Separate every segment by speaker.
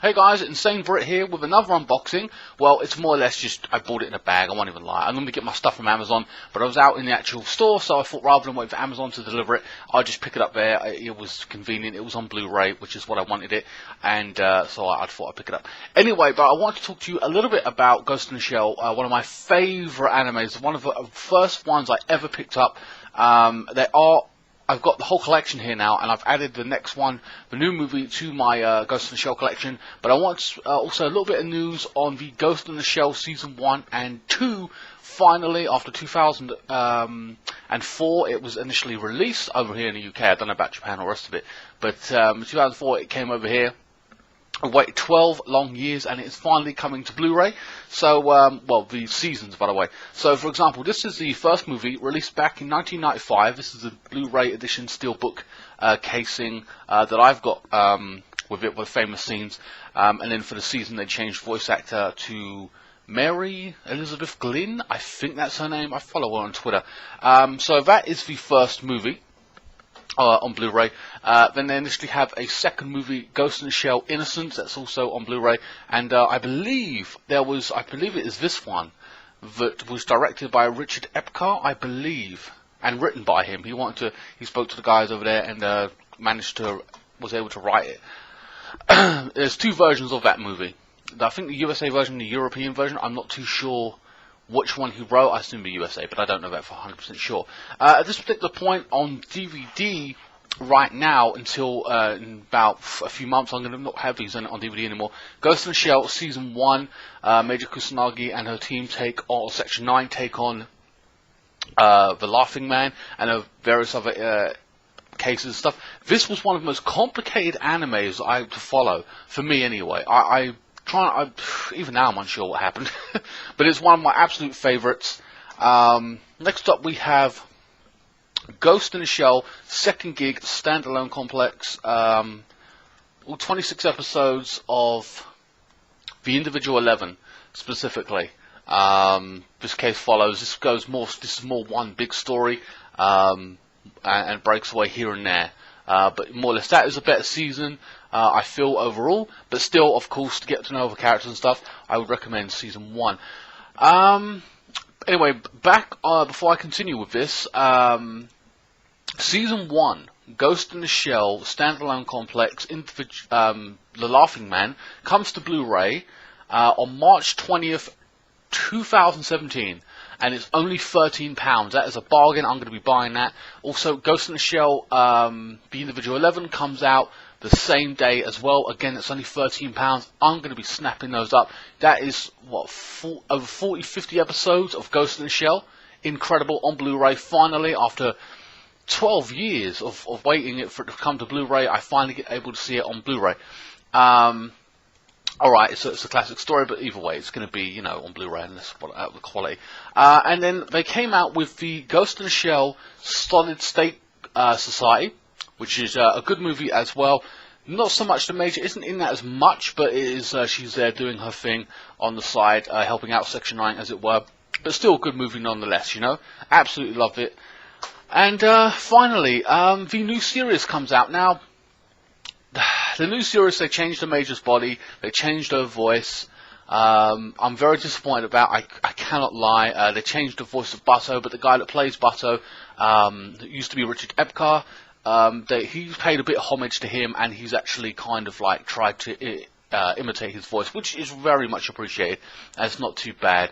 Speaker 1: Hey guys, INSANEBRIT here with another unboxing. Well, it's more or less just, I bought it in a bag, I won't even lie. I'm going to get my stuff from Amazon, but I was out in the actual store, so I thought rather than wait for Amazon to deliver it, I'd just pick it up there. It was convenient, it was on Blu-ray, which is what I wanted it, and so I thought I'd pick it up. Anyway, but I want to talk to you a little bit about Ghost in the Shell, one of my favourite animes, one of the first ones I ever picked up. I've got the whole collection here now, and I've added the next one, the new movie, to my Ghost in the Shell collection. But I want also a little bit of news on the Ghost in the Shell Season 1 and 2. Finally, after 2004, it was initially released over here in the UK. I don't know about Japan or the rest of it. But in 2004, it came over here. I waited 12 long years, and it's finally coming to Blu-ray. So, well, the seasons, by the way. So, for example, this is the first movie released back in 1995. This is a Blu-ray edition steelbook casing that I've got with it, with famous scenes. And then for the season, they changed voice actor to Mary Elizabeth Glynn. I think that's her name. I follow her on Twitter. So that is the first movie. On Blu-ray. Then they initially have a second movie, Ghost in the Shell Innocence, that's also on Blu-ray, and I believe it is this one that was directed by Richard Epcar, I believe, and written by him. He spoke to the guys over there and was able to write it. There's two versions of that movie. I think the USA version, the European version, I'm not too sure which one he wrote. I assume the USA, but I don't know that for 100% sure. At this particular point on DVD right now, until in about a few months, I'm going to not have these on DVD anymore. Ghost in the Shell Season 1, Major Kusanagi and her team Section 9 take on the Laughing Man and various other cases and stuff. This was one of the most complicated animes to follow, for me anyway. Even now I'm unsure what happened, but it's one of my absolute favourites. Next up we have Ghost in the Shell Second Gig Standalone Complex. All 26 episodes of The Individual 11 specifically. This case follows. This is more one big story, and breaks away here and there. But more or less, that is a better season, I feel, overall. But still, of course, to get to know the characters and stuff, I would recommend Season 1. Anyway, back before I continue with this, Season 1, Ghost in the Shell, Standalone Complex, The Laughing Man, comes to Blu-ray on March 20th, 2017. And it's only £13. That is a bargain. I'm going to be buying that. Also, Ghost in the Shell, The Individual 11 comes out the same day as well. Again, it's only £13. I'm going to be snapping those up. That is, what, over 40, 50 episodes of Ghost in the Shell. Incredible, on Blu-ray. Finally, after 12 years of waiting for it to come to Blu-ray, I finally get able to see it on Blu-ray. Alright, it's a classic story, but either way, it's going to be, on Blu-ray, and that's the quality. And then they came out with the Ghost in the Shell Solid State Society, which is a good movie as well. Not so much the Major isn't in that as much, but it is she's there doing her thing on the side, helping out Section 9, as it were. But still a good movie nonetheless, Absolutely loved it. And finally, the new series comes out. Now, the new series, they changed the Major's body, they changed her voice. I'm very disappointed about. I cannot lie. They changed the voice of Butto, but the guy that plays Butto used to be Richard Epcar. He paid a bit of homage to him, and he's actually kind of like tried to imitate his voice, which is very much appreciated. It's not too bad.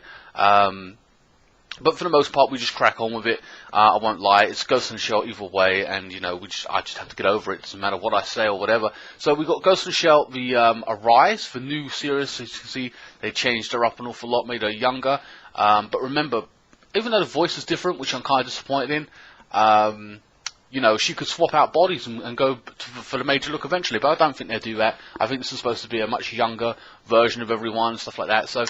Speaker 1: But for the most part, we just crack on with it. I won't lie, it's Ghost in the Shell either way, and I just have to get over it. It doesn't matter what I say or whatever. So we've got Ghost in the Shell, the Arise, the new series. As you can see, they changed her up an awful lot, made her younger. But remember, even though the voice is different, which I'm kind of disappointed in, she could swap out bodies and go for the Major look eventually. But I don't think they'll do that. I think this is supposed to be a much younger version of everyone, stuff like that. So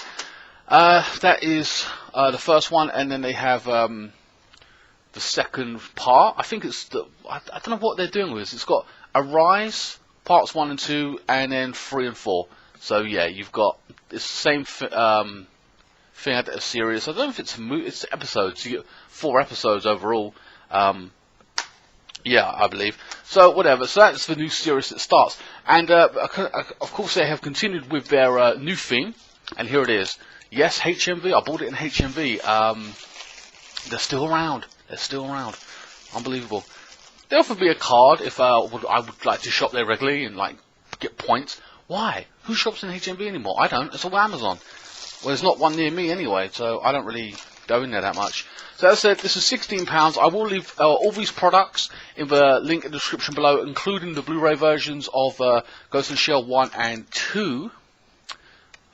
Speaker 1: that is the first one, and then they have the second part. I think it's I don't know what they're doing with this. It's got Arise parts 1 and 2, and then 3 and 4. So yeah, you've got it's the thing. A series. I don't know if it's it's episodes. You get 4 episodes overall. Yeah, I believe. So whatever. So that's the new series that starts, and of course they have continued with their new theme, and here it is. Yes, HMV. I bought it in HMV. They're still around. They're still around. Unbelievable. They offered me a card if I would like to shop there regularly and like get points. Why? Who shops in HMV anymore? I don't. It's all Amazon. Well, there's not one near me anyway, so I don't really go in there that much. So as I said, this is £16. I will leave all these products in the link in the description below, including the Blu-ray versions of Ghost in the Shell 1 and 2.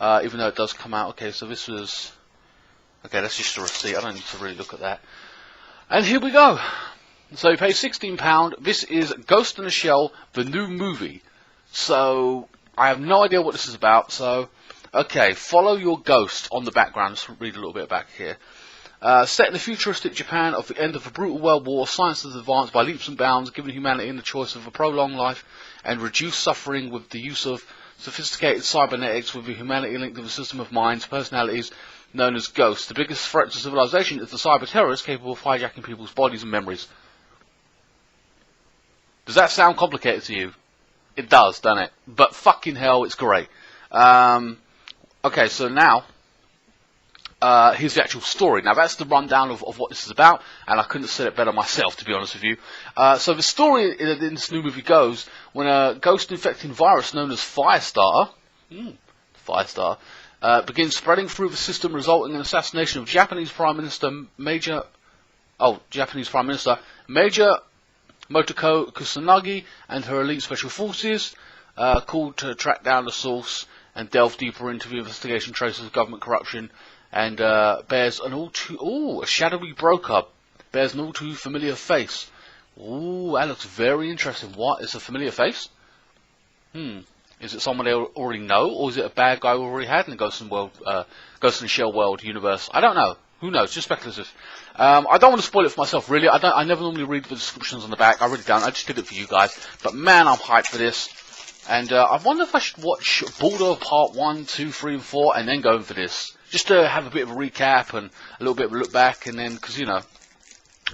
Speaker 1: Even though it does come out. Okay, so this was... Okay, that's just a receipt. I don't need to really look at that. And here we go. So you pay £16. This is Ghost in the Shell, the new movie. So I have no idea what this is about. So, okay, follow your ghost on the background. Let's read a little bit back here. Set in the futuristic Japan of the end of a brutal world war, science has advanced by leaps and bounds, giving humanity the choice of a prolonged life and reduced suffering with the use of sophisticated cybernetics with humanity linked to a system of minds, personalities known as ghosts. The biggest threat to civilization is the cyber terrorists capable of hijacking people's bodies and memories. Does that sound complicated to you? It does, doesn't it? But fucking hell, it's great. Okay, so now, here's the actual story. Now, that's the rundown of what this is about, and I couldn't have said it better myself, to be honest with you. So the story in this new movie goes, when a ghost-infecting virus known as Firestarter, begins spreading through the system, resulting in assassination of Japanese Prime Minister Major Motoko Kusanagi and her elite special forces, called to track down the source and delve deeper into the investigation traces of government corruption, and bears an a shadowy broker bears an all too familiar face. Ooh, that looks very interesting. What is a familiar face? Is it someone they already know, or is it a bad guy we already had in the Ghost in the Shell world universe? I don't know. Who knows? Just speculative. I don't want to spoil it for myself, really. I never normally read the descriptions on the back. I really don't. I just did it for you guys. But man, I'm hyped for this. And I wonder if I should watch Border Part 1, 2, 3, and 4, and then go in for this. Just to have a bit of a recap and a little bit of a look back, and then, because, you know,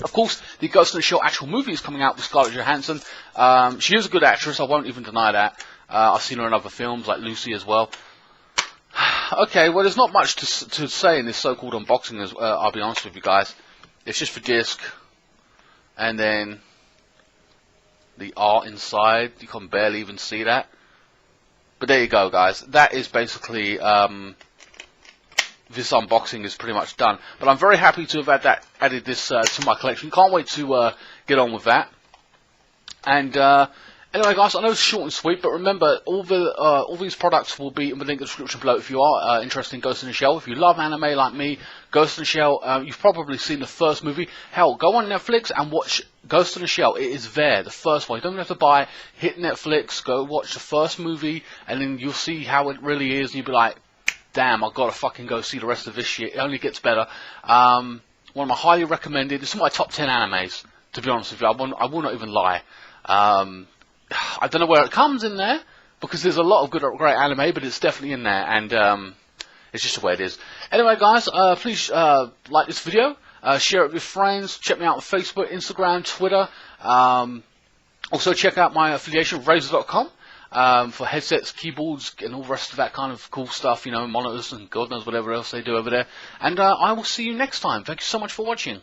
Speaker 1: of course, the Ghost in the Shell actual movie is coming out with Scarlett Johansson. She is a good actress, I won't even deny that. I've seen her in other films, like Lucy as well. Okay, well, there's not much to say in this so-called unboxing, I'll be honest with you guys. It's just the disc, and then the art inside. You can barely even see that. But there you go, guys. That is basically... this unboxing is pretty much done, but I'm very happy to have added this to my collection. Can't wait to get on with that. And anyway, guys, I know it's short and sweet, but remember, all these products will be in the link in the description below if you are interested in Ghost in the Shell. If you love anime like me, Ghost in the Shell, you've probably seen the first movie. Hell, go on Netflix and watch Ghost in the Shell. It is there, the first one. You don't have to buy. Hit Netflix, go watch the first movie, and then you'll see how it really is, and you'll be like, damn, I've got to fucking go see the rest of this shit. It only gets better. One of my highly recommended, it's in my top 10 animes, to be honest with you. I will not even lie. I don't know where it comes in there, because there's a lot of great anime, but it's definitely in there, and it's just the way it is. Anyway, guys, please like this video, share it with your friends, check me out on Facebook, Instagram, Twitter. Also, check out my affiliation with Razer.com. For headsets, keyboards, and all the rest of that kind of cool stuff, you know, monitors and God knows whatever else they do over there. And I will see you next time. Thank you so much for watching.